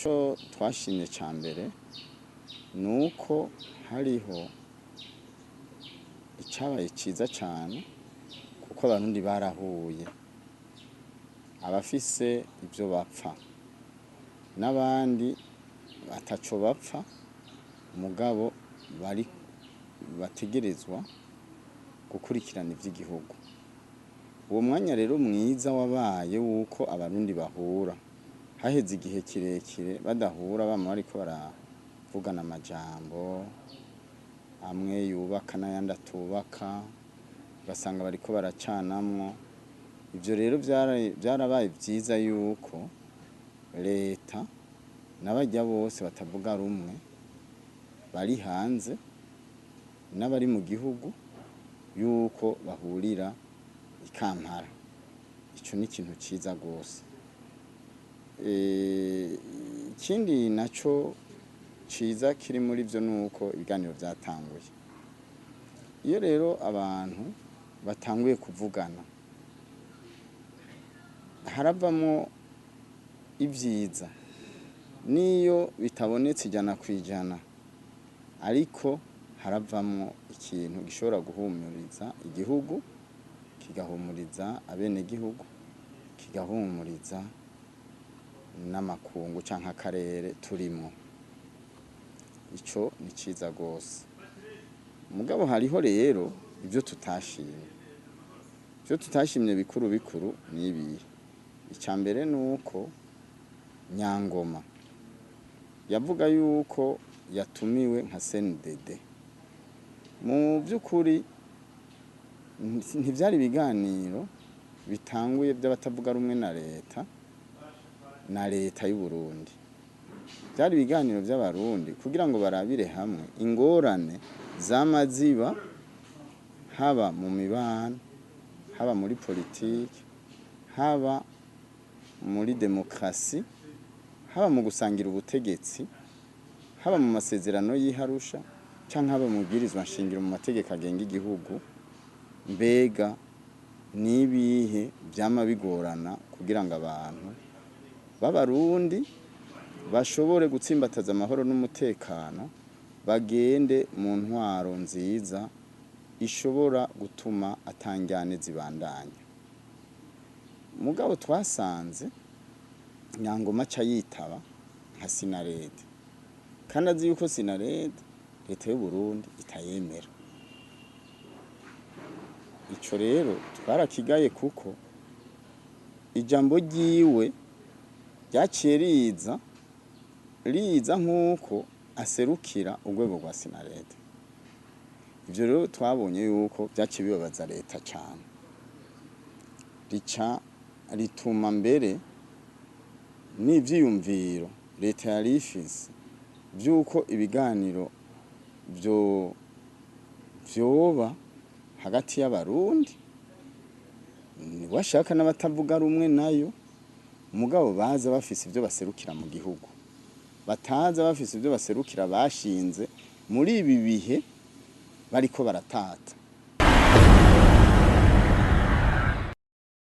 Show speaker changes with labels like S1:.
S1: Ico twashimye ca mbere nuko hariho icabaye ciza cane kuko abarundi barahuye, abafise ivyo bapfa n'abandi ataco bapfa mugabo bategerezwa gukurikirana ivy'igihugu. Uwo mwanya rero mwiza wabaye wuko abarundi bahura, haheze igihe kirekire badahura bama bariko baravugana amajambo amwe yubaka n'ayandi atubaka, ugasanga bariko baracanamwo. Ivyo rero vyarabaye vyiza yuko leta n'abarya bose batavuga rumwe bari hanze n'abari mu gihugu yuko bahurira i Kampala. Ico ni ikintu ciza gose. Ikindi naco ciza kiri muri vyo nuko ibiganiro vyatanguye. Iyo rero abantu batanguye kuvugana haravamwo ivyiza niyo bitabonetse ijana kwijana, ariko haravamwo ikintu gishobora guhumuriza igihugu, kigahumuriza abenegihugu, kigahumuriza n'amakungu canke akarere turimwo. Ico ni ciza gose. Mugabo hariho rero ivyo tutashimye. Ivyo tutashimye bikuru bikuru ni ibihe: ica mbere nuko Nyangoma yavuga yuko yatumiwe nka CNDD. Mu vy'ukuri ntivyari ibiganiro bitanguye vy'abatavuga rumwe na leta y'u Burundi. Vyari ibiganiro vy'abarundi kugira ngo barabire hamwe ingorane z'amaziba, haba mu mibano, haba muri politiki, haba muri demokrasi, haba mu gusangira ubutegetsi, haba mu masezerano y'Arusha, canke haba mu bwirizwa nshingiro mu mategeko agenga igihugu. Mbega nibihe vyama bigorana kugira ngo abantu b'abarundi bashobore gutsimbataza amahoro n'umutekano, bagende mu ntwaro nziza ishobora gutuma atanjyane zibandanya. Mugabo twasanze Nyangoma aca yitaba nka Sinarede, kandi azi yuko Sinarede leta y'u Burundi itayemera. Ico rero twarakigaye kuko ijambo ryiwe ryaciye riza nk'uko aserukira urwego rwa Sinarede. Ivyo rero twabonye yuko vyaciye bibabaza leta cane, rica rituma mbere n'ivyiyumviro leta yari ifise vyuko ibiganiro vyoba hagati y'abarundi, washaka n'abatavuga rumwe nayo, mugabo baza bafise ivyo baserukira mu gihugu, bataza bafise ivyo baserukira bashinze muri ibi bihe bariko baratata.